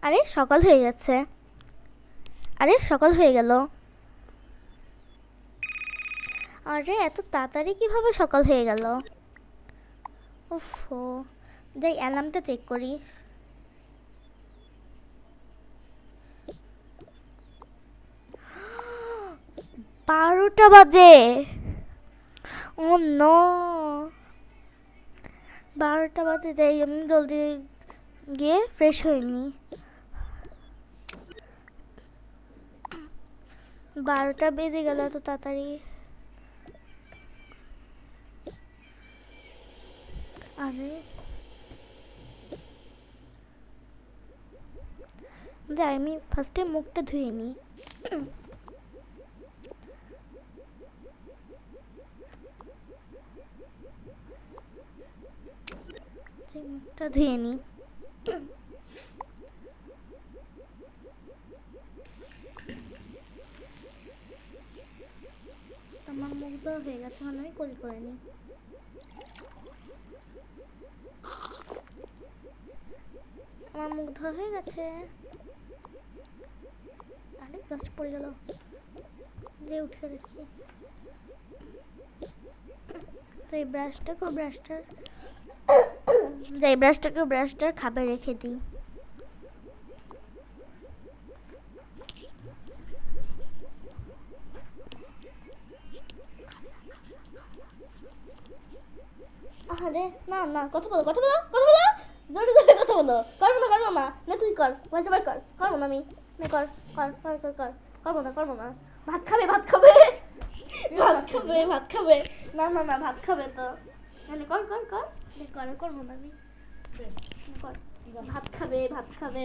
আরে সকাল হয়ে গেছে। আরে সকাল হয়ে গেল। আরে এত তাড়াতাড়ি কিভাবে সকাল হয়ে গেল? উফ, যাই অ্যালার্মটা চেক করি। বারোটা বাজে। ও নো, 12টা বাজে। যাই আমি জলদি গিয়ে ফ্রেশ হয়ে নি। 12টা বেজে গেল এত তাড়াতাড়ি। আরে যাই আমি ফার্স্টে মুখটা ধুয়ে নিই। মুখটা ধুয়ে নিই। আমার মুখ ধোয়া হয়ে গেছে, মানে আমি কল করে নিই। আমার মুখ ধোয়া হয়ে গেছে। আরে জাস্ট পড়ে গেল, যে উঠে দেখি। তো এই ব্রাশটার খাবে রেখে দিই। আরে না না, কথা বলো কথা বলো কথা বলো, জোরে জোরে কথা বলো। করবো না না তুই কর, ভয়েস ওভার কর। করবো না আমি, না কর কর কর কর কর। করবো না। ভাত খাবে ভাত খাবে ভাত খাবে। না না না, ভাত খাবে তো। মানে কর কর কর, করবো না আমি। কর, ভাত খাবে ভাত খাবে।